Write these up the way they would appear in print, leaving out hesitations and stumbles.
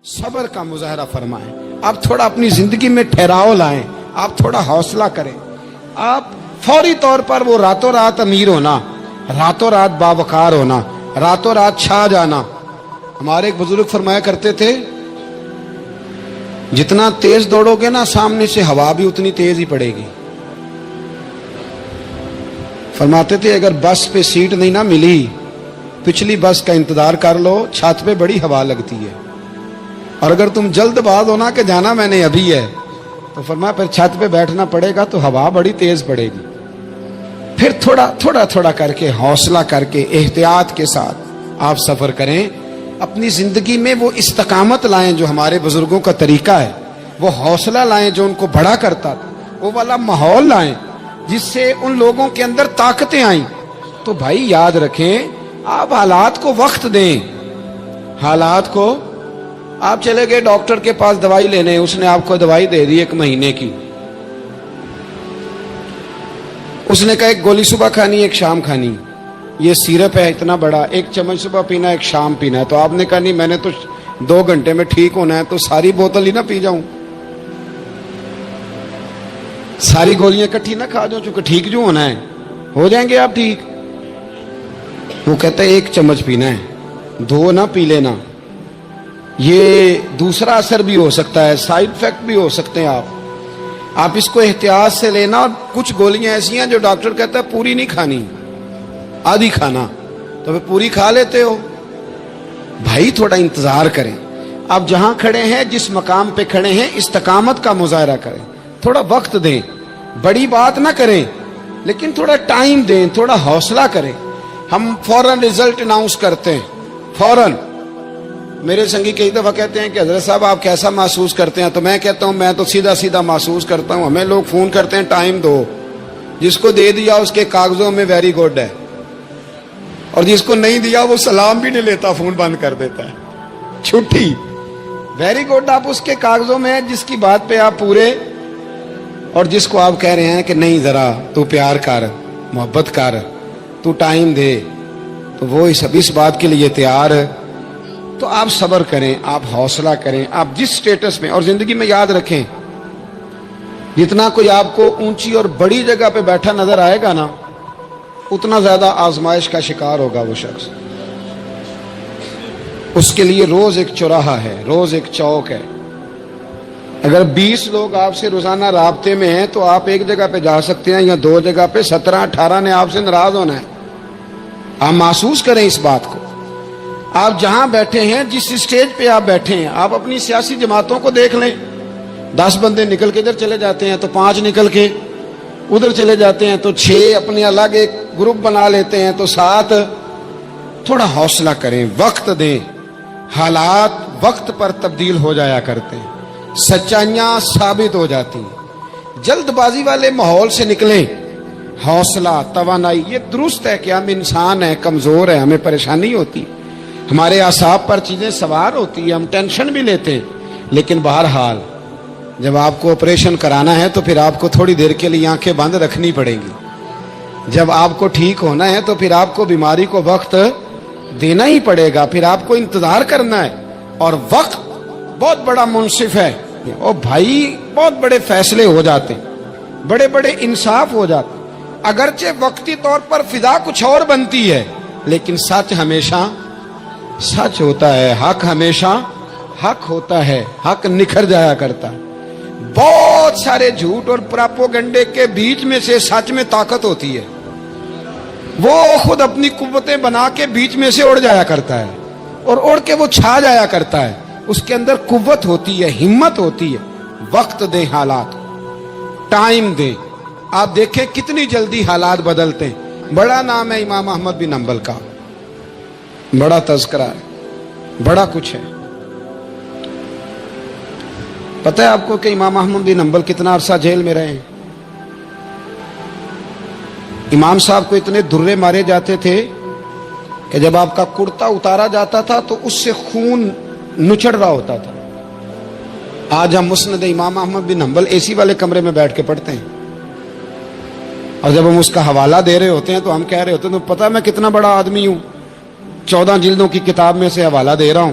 صبر کا مظاہرہ فرمائیں. آپ تھوڑا اپنی زندگی میں ٹھہراؤ لائیں, آپ تھوڑا حوصلہ کریں. آپ فوری طور پر وہ راتوں رات امیر ہونا, راتوں رات باوقار ہونا, راتوں رات چھا جانا. ہمارے ایک بزرگ فرمایا کرتے تھے, جتنا تیز دوڑو گے نا سامنے سے ہوا بھی اتنی تیز ہی پڑے گی. فرماتے تھے اگر بس پہ سیٹ نہیں نہ ملی, پچھلی بس کا انتظار کر لو, چھت پہ بڑی ہوا لگتی ہے. اور اگر تم جلد باز ہونا کہ جانا میں نے ابھی ہے, تو فرمایا پھر چھت پہ بیٹھنا پڑے گا تو ہوا بڑی تیز پڑے گی. پھر تھوڑا تھوڑا کر کے, حوصلہ کر کے, احتیاط کے ساتھ آپ سفر کریں. اپنی زندگی میں وہ استقامت لائیں جو ہمارے بزرگوں کا طریقہ ہے, وہ حوصلہ لائیں جو ان کو بڑا کرتا تھا, وہ والا ماحول لائیں جس سے ان لوگوں کے اندر طاقتیں آئیں. تو بھائی یاد رکھیں, آپ حالات کو وقت دیں. حالات کو, آپ چلے گئے ڈاکٹر کے پاس دوائی لینے, اس نے آپ کو دوائی دے دی 1 مہینے کی. اس نے کہا 1 گولی صبح کھانی 1 شام کھانی, یہ سیرپ ہے اتنا بڑا, 1 چمچ صبح پینا 1 شام پینا ہے. تو آپ نے کہا نہیں میں نے تو 2 گھنٹے میں ٹھیک ہونا ہے, تو ساری بوتل ہی نہ پی جاؤں, ساری گولیاں اکٹھی نہ کھا جاؤں, چونکہ ٹھیک جو ہونا ہے ہو جائیں گے آپ ٹھیک. وہ کہتا ہے 1 چمچ پینا ہے, 2 نہ پی لینا, یہ دوسرا اثر بھی ہو سکتا ہے, سائیڈ افیکٹ بھی ہو سکتے ہیں. آپ اس کو احتیاط سے لینا. اور کچھ گولیاں ایسی ہیں جو ڈاکٹر کہتا ہے پوری نہیں کھانی, آدھی کھانا, تو پھر پوری کھا لیتے ہو. بھائی تھوڑا انتظار کریں. آپ جہاں کھڑے ہیں, جس مقام پہ کھڑے ہیں, استقامت کا مظاہرہ کریں, تھوڑا وقت دیں. بڑی بات نہ کریں لیکن تھوڑا ٹائم دیں, تھوڑا حوصلہ کریں. ہم فوراً رزلٹ اناؤنس کرتے ہیں, فوراً. میرے سنگی کئی دفعہ کہتے ہیں کہ حضرت صاحب آپ کیسا محسوس کرتے ہیں, تو میں کہتا ہوں میں تو سیدھا محسوس کرتا ہوں. ہمیں لوگ فون کرتے ہیں ٹائم دو, جس کو دے دیا اس کے کاغذوں میں ویری گڈ ہے, اور جس کو نہیں دیا وہ سلام بھی نہیں لیتا, فون بند کر دیتا ہے, چھٹی. ویری گڈ آپ اس کے کاغذوں میں ہے جس کی بات پہ آپ پورے, اور جس کو آپ کہہ رہے ہیں کہ نہیں ذرا تو پیار کر, محبت کر, تو ٹائم دے, تو وہ اس بات کے لیے تیار ہے. تو آپ صبر کریں, آپ حوصلہ کریں, آپ جس سٹیٹس میں. اور زندگی میں یاد رکھیں, جتنا کوئی آپ کو اونچی اور بڑی جگہ پہ بیٹھا نظر آئے گا نا, اتنا زیادہ آزمائش کا شکار ہوگا وہ شخص. اس کے لیے روز ایک چوراہا ہے, روز ایک چوک ہے. اگر 20 لوگ آپ سے روزانہ رابطے میں ہیں تو آپ ایک جگہ پہ جا سکتے ہیں, یا 2 جگہ پہ 17-18 نے آپ سے ناراض ہونا ہے. آپ محسوس کریں اس بات کو. آپ جہاں بیٹھے ہیں, جس اسٹیج پہ آپ بیٹھے ہیں, آپ اپنی سیاسی جماعتوں کو دیکھ لیں. 10 بندے نکل کے ادھر چلے جاتے ہیں تو 5 نکل کے ادھر چلے جاتے ہیں, تو 6 اپنے الگ ایک گروپ بنا لیتے ہیں, تو 7. تھوڑا حوصلہ کریں, وقت دیں. حالات وقت پر تبدیل ہو جایا کرتے ہیں, سچائیاں ثابت ہو جاتی ہیں. جلد بازی والے ماحول سے نکلیں. حوصلہ, توانائی, یہ درست ہے کہ ہم انسان ہیں, کمزور ہیں, ہمیں پریشانی ہوتی, ہمارے اعصاب پر چیزیں سوار ہوتی ہیں, ہم ٹینشن بھی لیتے ہیں. لیکن بہرحال جب آپ کو آپریشن کرانا ہے تو پھر آپ کو تھوڑی دیر کے لیے آنکھیں بند رکھنی پڑیں گی. جب آپ کو ٹھیک ہونا ہے تو پھر آپ کو بیماری کو وقت دینا ہی پڑے گا, پھر آپ کو انتظار کرنا ہے. اور وقت بہت بڑا منصف ہے, اور بھائی بہت بڑے فیصلے ہو جاتے ہیں, بڑے بڑے انصاف ہو جاتے ہیں. اگرچہ وقتی طور پر فضا کچھ اور بنتی ہے, لیکن سچ ہمیشہ سچ ہوتا ہے, حق ہمیشہ حق ہوتا ہے, حق نکھر جایا کرتا ہے. بہت سارے جھوٹ اور پراپوگنڈے کے بیچ میں سے سچ میں طاقت ہوتی ہے. وہ خود اپنی قوتیں بنا کے بیچ میں سے اڑ جایا کرتا ہے, اور اڑ کے وہ چھا جایا کرتا ہے. اس کے اندر قوت ہوتی ہے, ہمت ہوتی ہے. وقت دیں, حالات ٹائم دیں. آپ دیکھیں کتنی جلدی حالات بدلتے ہیں. بڑا نام ہے امام احمد بن حنبل کا, بڑا تذکرہ ہے, بڑا کچھ ہے. پتہ ہے آپ کو کہ امام احمد بن حنبل کتنا عرصہ جیل میں رہے ہیں؟ امام صاحب کو اتنے درے مارے جاتے تھے کہ جب آپ کا کرتا اتارا جاتا تھا تو اس سے خون نچڑ رہا ہوتا تھا. آج ہم مسند امام احمد بن حنبل اے سی والے کمرے میں بیٹھ کے پڑھتے ہیں, اور جب ہم اس کا حوالہ دے رہے ہوتے ہیں تو ہم کہہ رہے ہوتے ہیں تو پتہ میں کتنا بڑا آدمی ہوں, 14 جلدوں کی کتاب میں سے حوالہ دے رہا ہوں.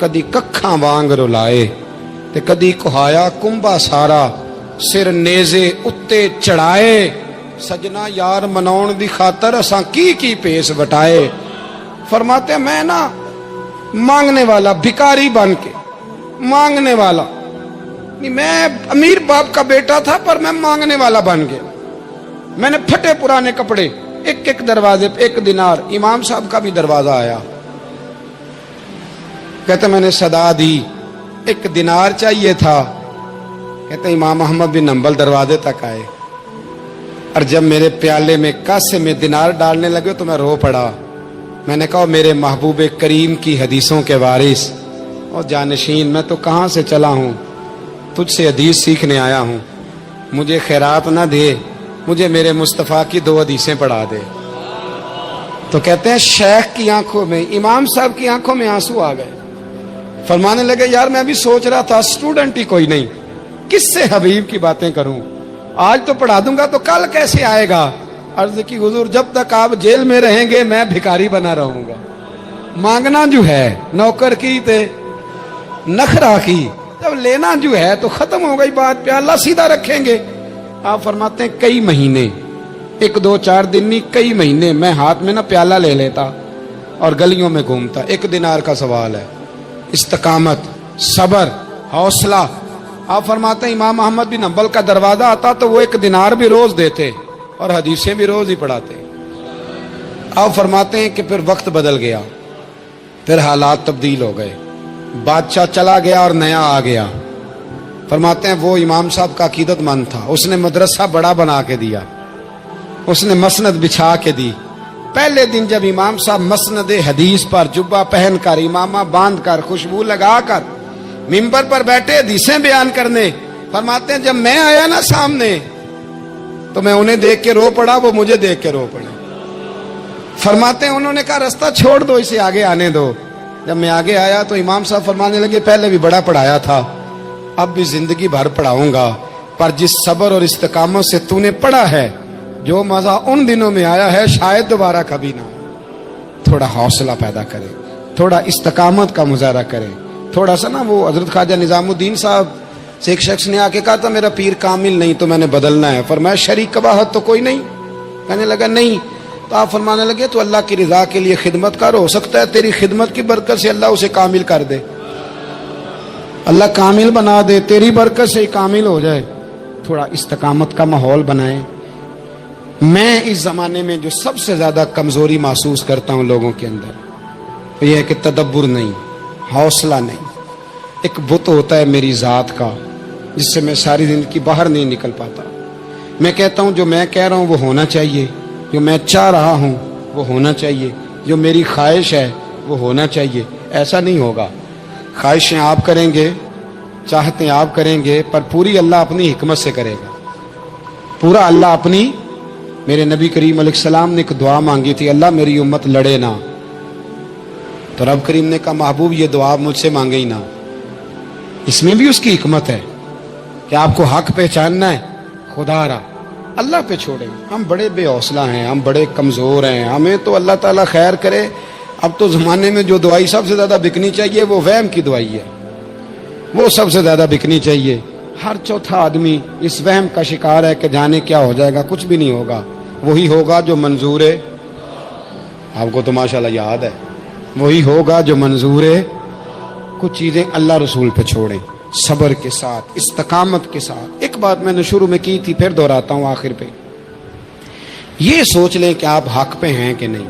کدی ککھاں وانگ رلائے تے کدی کہایا کنبا سارا سر نیزے اتے چڑھائے سجنا یار مناؤن دی خاطر اساں کی پیس وٹائے فرماتے میں نا مانگنے والا بھکاری بن کے مانگنے والا میں امیر باپ کا بیٹا تھا پر میں مانگنے والا بن گیا میں نے پھٹے پرانے کپڑے ایک دروازے پہ 1 دینار امام صاحب کا بھی دروازہ آیا کہتے میں نے صدا دی 1 دینار چاہیے تھا کہتے امام احمد بن حنبل دروازے تک آئے اور جب میرے پیالے میں کاسے میں دینار ڈالنے لگے تو میں رو پڑا میں نے کہا میرے محبوب کریم کی حدیثوں کے وارث اور جانشین میں تو کہاں سے چلا ہوں تجھ سے حدیث سیکھنے آیا ہوں مجھے خیرات نہ دے مجھے میرے مصطفیٰ کی 2 حدیثیں پڑھا دے تو کہتے ہیں شیخ کی آنکھوں میں امام صاحب کی آنکھوں میں آنسو آ گئے فرمانے لگے یار میں ابھی سوچ رہا تھا اسٹوڈنٹ ہی کوئی نہیں کس سے حبیب کی باتیں کروں آج تو پڑھا دوں گا تو کل کیسے آئے گا عرض کی حضور جب تک آپ جیل میں رہیں گے میں بھکاری بنا رہوں گا مانگنا جو ہے نوکر کی تے نخرا کی جب لینا جو ہے تو ختم ہو گئی بات پیالہ سیدھا رکھیں گے آپ فرماتے ہیں کئی مہینے 1 2 4 دن نہیں کئی مہینے میں ہاتھ میں نہ پیالہ لے لیتا اور گلیوں میں گھومتا 1 دینار کا سوال ہے استقامت صبر حوصلہ آپ فرماتے ہیں امام احمد بن حنبل کا دروازہ آتا تو وہ 1 دینار بھی روز دیتے اور حدیثیں بھی روز ہی پڑھاتے آپ فرماتے ہیں کہ پھر وقت بدل گیا پھر حالات تبدیل ہو گئے بادشاہ چلا گیا اور نیا آ گیا فرماتے ہیں وہ امام صاحب کا عقیدت مند تھا اس نے مدرسہ بڑا بنا کے دیا اس نے مسند بچھا کے دی پہلے دن جب امام صاحب مسند حدیث پر جبہ پہن کر امامہ باندھ کر خوشبو لگا کر ممبر پر بیٹھے حدیثیں بیان کرنے فرماتے ہیں جب میں آیا نا سامنے تو میں انہیں دیکھ کے رو پڑا وہ مجھے دیکھ کے رو پڑے فرماتے ہیں انہوں نے کہا رستہ چھوڑ دو اسے آگے آنے دو جب میں آگے آیا تو امام صاحب فرمانے لگے پہلے بھی بڑا پڑھایا تھا اب بھی زندگی بھر پڑھاؤں گا پر جس صبر اور استقامت سے تو نے پڑھا ہے جو مزہ ان دنوں میں آیا ہے شاید دوبارہ کبھی نہ تھوڑا حوصلہ پیدا کرے تھوڑا استقامت کا مظاہرہ کرے تھوڑا سا نا وہ حضرت خواجہ نظام الدین صاحب سے ایک شخص نے آ کے کہا تھا میرا پیر کامل نہیں تو میں نے بدلنا ہے فرمایا شریک قباحت تو کوئی نہیں کہنے لگا نہیں تو آپ فرمانے لگے تو اللہ کی رضا کے لیے خدمت کر ہو سکتا ہے تیری خدمت کی برکت سے اللہ اسے کامل کر دے اللہ کامل بنا دے تیری برکت سے کامل ہو جائے تھوڑا استقامت کا ماحول بنائے میں اس زمانے میں جو سب سے زیادہ کمزوری محسوس کرتا ہوں لوگوں کے اندر یہ ہے کہ تدبر نہیں حوصلہ نہیں ایک بت ہوتا ہے میری ذات کا جس سے میں ساری زندگی باہر نہیں نکل پاتا میں کہتا ہوں جو میں کہہ رہا ہوں وہ ہونا چاہیے جو میں چاہ رہا ہوں وہ ہونا چاہیے جو میری خواہش ہے وہ ہونا چاہیے ایسا نہیں ہوگا خواہشیں آپ کریں گے چاہتے آپ کریں گے پر پوری اللہ اپنی حکمت سے کرے گا پورا اللہ اپنی میرے نبی کریم علیہ السلام نے ایک دعا مانگی تھی اللہ میری امت لڑے نہ تو رب کریم نے کہا محبوب یہ دعا مجھ سے مانگے ہی نہ اس میں بھی اس کی حکمت ہے کہ آپ کو حق پہچاننا ہے خدا را اللہ پہ چھوڑیں ہم بڑے بے حوصلہ ہیں ہم بڑے کمزور ہیں ہمیں تو اللہ تعالیٰ خیر کرے اب تو زمانے میں جو دعائی سب سے زیادہ بکنی چاہیے وہ وہم کی دعائی ہے وہ سب سے زیادہ بکنی چاہیے ہر چوتھا آدمی اس وہم کا شکار ہے کہ جانے کیا ہو جائے گا کچھ بھی نہیں ہوگا وہی ہوگا جو منظور ہے آپ کو تو ماشاءاللہ یاد ہے وہی ہوگا جو منظور ہے کچھ چیزیں اللہ رسول پہ چھوڑیں صبر کے ساتھ استقامت کے ساتھ ایک بات میں نے شروع میں کی تھی پھر دہراتا ہوں آخر پہ یہ سوچ لیں کہ آپ حق پہ ہیں کہ نہیں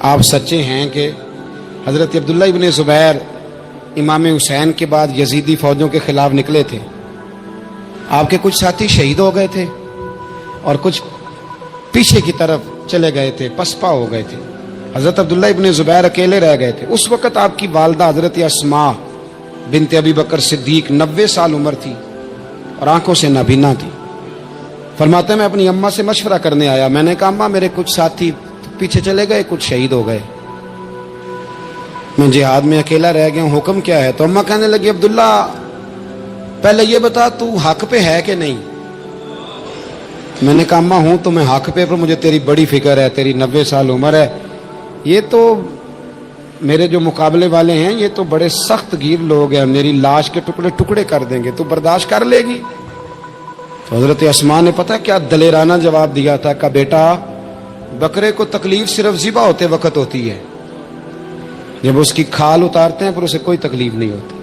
آپ سچے ہیں کہ حضرت عبداللہ ابن زبیر امام حسین کے بعد یزیدی فوجوں کے خلاف نکلے تھے آپ کے کچھ ساتھی شہید ہو گئے تھے اور کچھ پیچھے کی طرف چلے گئے تھے پسپا ہو گئے تھے حضرت عبداللہ ابن زبیر اکیلے رہ گئے تھے اس وقت آپ کی والدہ حضرت اسماء بنت ابی بکر صدیق 90 سال عمر تھی اور آنکھوں سے نابینا تھی فرماتے میں اپنی اماں سے مشورہ کرنے آیا میں نے کہا اماں میرے کچھ ساتھی پیچھے چلے گئے کچھ شہید ہو گئے میں جہاد میں اکیلا رہ گیا ہوں حکم کیا ہے تو اماں کہنے لگی عبداللہ پہلے یہ بتا تو حق پہ ہے کہ نہیں میں نے کہا اماں ہوں تو میں حق پہ پر مجھے تیری بڑی فکر ہے تیری 90 سال عمر ہے یہ تو میرے جو مقابلے والے ہیں یہ تو بڑے سخت گیر لوگ ہیں, میری لاش کے ٹکڑے ٹکڑے کر دیں گے, تو برداشت کر لے گی؟ تو حضرت اسماء نے پتہ کیا دلیرانہ جواب دیا تھا کہ بیٹا بکرے کو تکلیف صرف ذبح ہوتے وقت ہوتی ہے, جب اس کی کھال اتارتے ہیں پھر اسے کوئی تکلیف نہیں ہوتی,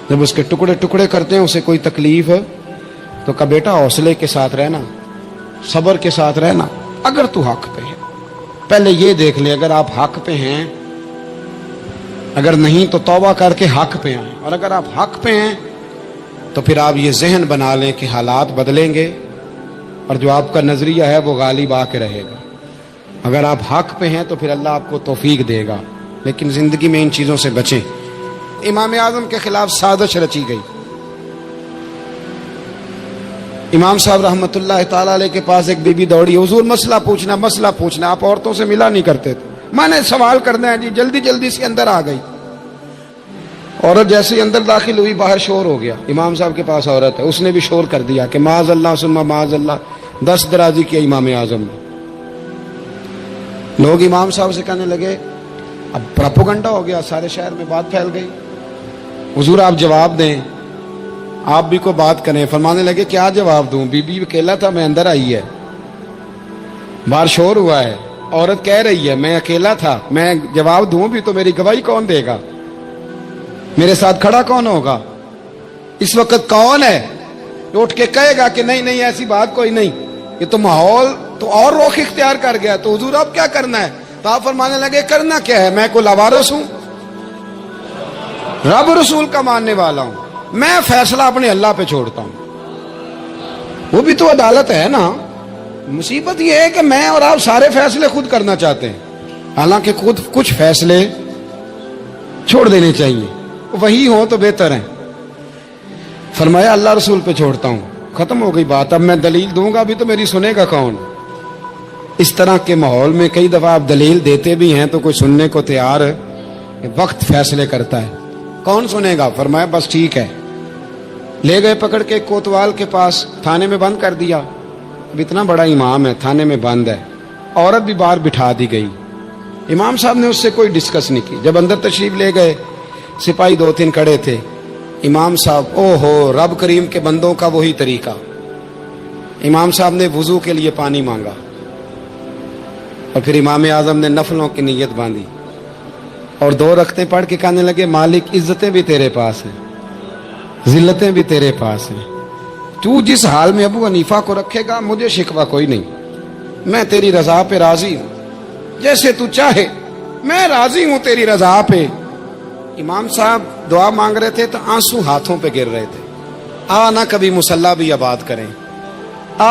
جب اس کے ٹکڑے ٹکڑے کرتے ہیں اسے کوئی تکلیف. تو کہا بیٹا حوصلے کے ساتھ رہنا, صبر کے ساتھ رہنا, اگر تو حق پہ ہے پہلے یہ دیکھ لے اگر آپ حق پہ ہیں, اگر نہیں تو توبہ کر کے حق پہ آئیں, اور اگر آپ حق پہ ہیں تو پھر آپ یہ ذہن بنا لیں کہ حالات بدلیں گے اور جو آپ کا نظریہ ہے وہ غالب آ کے رہے گا. اگر آپ حق پہ ہیں تو پھر اللہ آپ کو توفیق دے گا, لیکن زندگی میں ان چیزوں سے بچیں. امام اعظم کے خلاف سازش رچی گئی. امام صاحب رحمۃ اللہ تعالی علیہ کے پاس ایک بی بی دوڑی, حضور مسئلہ پوچھنا. آپ عورتوں سے ملا نہیں کرتے تھے, میں نے سوال کرنا ہے جی, جلدی جلدی سے اندر آ گئی. عورت جیسے ہی اندر داخل ہوئی باہر شور ہو گیا, امام صاحب کے پاس عورت ہے, اس نے بھی شور کر دیا کہ معاذ اللہ ثم معاذ اللہ, 10 درازی کیا امام اعظم نے. لوگ امام صاحب سے کہنے لگے, اب پروپیگنڈا ہو گیا, سارے شہر میں بات پھیل گئی, حضور آپ جواب دیں, آپ بھی کو بات کریں. فرمانے لگے کیا جواب دوں, بی بی اکیلا تھا, میں اندر آئی ہے, باہر شور ہوا ہے, عورت کہہ رہی ہے میں اکیلا تھا, میں جواب دوں بھی تو میری گواہی کون دے گا, میرے ساتھ کھڑا کون ہوگا, اس وقت کون ہے جو اٹھ کے کہے گا کہ نہیں نہیں ایسی بات کوئی نہیں. یہ تو ماحول تو اور رخ اختیار کر گیا, تو حضور اب کیا کرنا ہے؟ تو آپ فرمانے لگے کرنا کیا ہے, میں کوئی لاوارث ہوں, رب رسول کا ماننے والا ہوں, میں فیصلہ اپنے اللہ پہ چھوڑتا ہوں. وہ بھی تو عدالت ہے نا. مصیبت یہ ہے کہ میں اور آپ سارے فیصلے خود کرنا چاہتے ہیں, حالانکہ خود کچھ فیصلے چھوڑ دینے چاہیے, وہی ہو تو بہتر ہے. فرمایا اللہ رسول پہ چھوڑتا ہوں, ختم ہو گئی بات. اب میں دلیل دوں گا بھی تو میری سنے گا کون؟ اس طرح کے ماحول میں کئی دفعہ آپ دلیل دیتے بھی ہیں تو کوئی سننے کو تیار ہے, وقت فیصلے کرتا ہے, کون سنے گا؟ فرمایا بس ٹھیک ہے. لے گئے پکڑ کے کوتوال کے پاس, تھانے میں بند کر دیا. اب اتنا بڑا امام ہے, تھانے میں بند ہے, عورت بھی باہر بٹھا دی گئی. امام صاحب نے اس سے کوئی ڈسکس نہیں کی. جب اندر تشریف لے گئے, سپاہی 2-3 کھڑے تھے. امام صاحب, او ہو رب کریم کے بندوں کا وہی طریقہ. امام صاحب نے وضو کے لیے پانی مانگا, اور پھر امام اعظم نے نفلوں کی نیت باندھی, اور 2 رکعتیں پڑھ کے کہنے لگے مالک عزتیں بھی تیرے پاس ہیں, ذلتیں بھی تیرے پاس ہیں, تو جس حال میں ابو حنیفہ کو رکھے گا مجھے شکوہ کوئی نہیں, میں تیری رضا پہ راضی ہوں, جیسے تو چاہے میں راضی ہوں تیری رضا پہ. امام صاحب دعا مانگ رہے تھے تو آنسو ہاتھوں پہ گر رہے تھے. نہ کبھی مصلی بھی آباد کریں,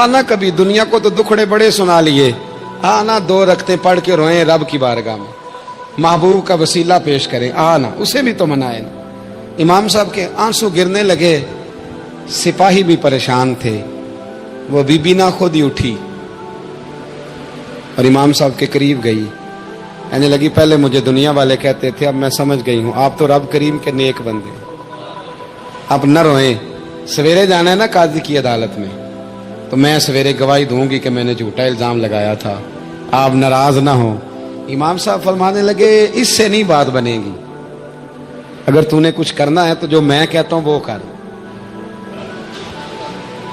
نہ کبھی دنیا کو تو دکھڑے بڑے سنا لیے, نہ 2 رکعتیں پڑھ کے روئیں رب کی بارگاہ میں, محبوب کا وسیلہ پیش کریں, نہ اسے بھی تو منائیں. امام صاحب کے آنسو گرنے لگے. سپاہی بھی پریشان تھے. وہ بی بی نہ خود ہی اٹھی اور امام صاحب کے قریب گئی, کہنے لگی پہلے مجھے دنیا والے کہتے تھے, اب میں سمجھ گئی ہوں آپ تو رب کریم کے نیک بندے, اب نہ روئیں. سویرے جانا ہے نا قاضی کی عدالت میں, تو میں سویرے گواہی دوں گی کہ میں نے جھوٹا الزام لگایا تھا, آپ ناراض نہ ہوں. امام صاحب فرمانے لگے اس سے نہیں بات بنے گی, اگر تو نے کچھ کرنا ہے تو جو میں کہتا ہوں وہ کر.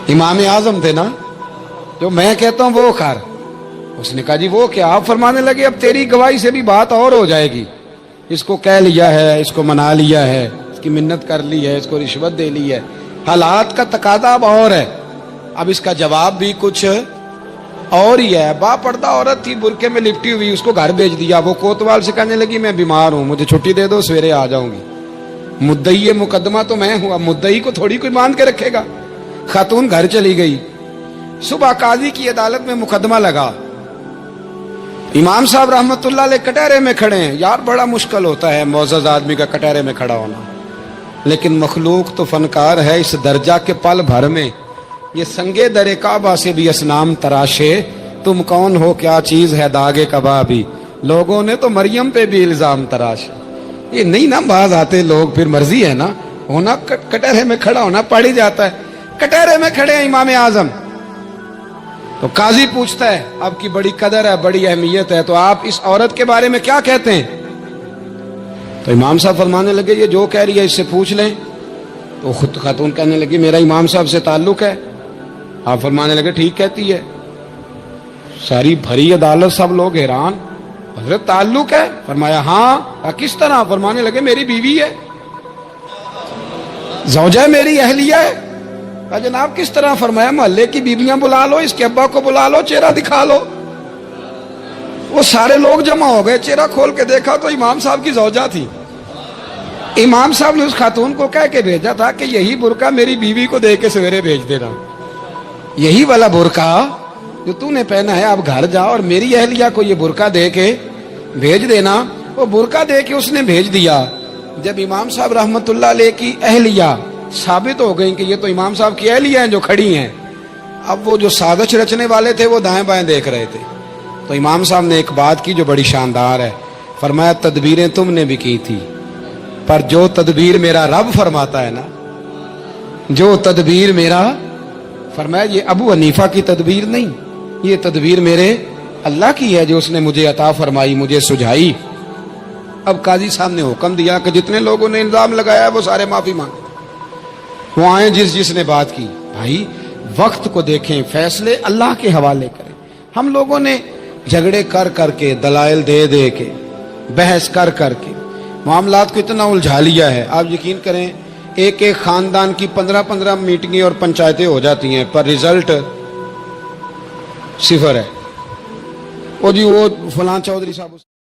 امام اعظم تھے نا, جو میں کہتا ہوں وہ کر. اس نے کہا جی وہ کیا؟ آپ فرمانے لگے اب تیری گواہی سے بھی بات اور ہو جائے گی, اس کو کہہ لیا ہے, اس کو منا لیا ہے, اس کی منت کر لی ہے, اس کو رشوت دے لی ہے, حالات کا تقاضا اب اور ہے, اب اس کا جواب بھی کچھ اور ہی ہے. با پردہ عورت تھی, برقعے میں لپٹی ہوئی, اس کو گھر بھیج دیا. وہ کوتوال سے کہنے لگی میں بیمار ہوں, مجھے چھٹی دے دو, سویرے آ جاؤں گی. مدعی مقدمہ تو میں ہوں, اب مدعی کو تھوڑی کوئی مان کے رکھے گا. خاتون گھر چلی گئی. صبح قاضی کی عدالت میں مقدمہ لگا. امام صاحب رحمت اللہ علیہ کٹہرے میں کھڑے ہیں. یار بڑا مشکل ہوتا ہے معزز آدمی کا کٹہرے میں کھڑا ہونا, لیکن مخلوق تو فنکار ہے اس درجہ کے پل بھر میں. یہ سنگے در کعبہ سے بھی اسنام تراشے, تم کون ہو کیا چیز ہے داغے کبابی. لوگوں نے تو مریم پہ بھی الزام تراشے. یہ نہیں نا باز آتے لوگ, پھر مرضی ہے نا ہونا, کٹہرے میں کھڑا ہونا پڑ ہی جاتا ہے. کٹہرے میں کھڑے ہیں امام اعظم. تو قاضی پوچھتا ہے آپ کی بڑی قدر ہے, بڑی اہمیت ہے, تو آپ اس عورت کے بارے میں کیا کہتے ہیں؟ تو امام صاحب فرمانے لگے یہ جو کہہ رہی ہے اس سے پوچھ لیں. تو خود خاتون کہنے لگی میرا امام صاحب سے تعلق ہے. آپ فرمانے لگے ٹھیک کہتی ہے. ساری بھری عدالت سب لوگ حیران. حضرت تعلق ہے؟ فرمایا ہاں. کس طرح؟ فرمانے لگے میری بیوی ہے، زوجہ میری اہلیہ ہے. کہا جناب کس طرح؟ فرمایا محلے کی بیویاں بلا لو، اس کے ابا کو بلا لو، چہرہ دکھا لو. وہ سارے لوگ جمع ہو گئے، چہرہ کھول کے دیکھا تو امام صاحب کی زوجہ تھی. امام صاحب نے اس خاتون کو کہہ کے بھیجا تھا کہ یہی برقع میری بیوی کو دے کے سویرے بھیج دینا، یہی والا برقع جو تو نے پہنا ہے اب گھر جا اور میری اہلیہ کو یہ برقع دے کے بھیج دینا. وہ برقع دے کے اس نے بھیج دیا. جب امام صاحب رحمت اللہ علیہ کی اہلیہ ثابت ہو گئی کہ یہ تو امام صاحب کی اہلیہ ہیں جو کھڑی ہیں، اب وہ جو سازش رچنے والے تھے وہ دائیں بائیں دیکھ رہے تھے. تو امام صاحب نے ایک بات کی جو بڑی شاندار ہے. فرمایا تدبیریں تم نے بھی کی تھی، پر جو تدبیر میرا رب فرماتا ہے نا، جو تدبیر میرا، فرمایا یہ ابو حنیفہ کی تدبیر نہیں، یہ تدبیر میرے اللہ کی ہے جو اس نے مجھے عطا فرمائی، مجھے سجھائی. اب قاضی صاحب نے حکم دیا کہ جتنے لوگوں نے الزام لگایا وہ سارے معافی مانگے. وہ آئیں جس نے بات کی. بھائی وقت کو دیکھیں، فیصلے اللہ کے حوالے کریں. ہم لوگوں نے جھگڑے کر کے، دلائل دے کے، بحث کر کے معاملات کو اتنا الجھا لیا ہے. آپ یقین کریں ایک خاندان کی 15 میٹنگیں اور پنچایتیں ہو جاتی ہیں پر رزلٹ صفر ہے. وہ جی وہ فلاں چودھری صاحب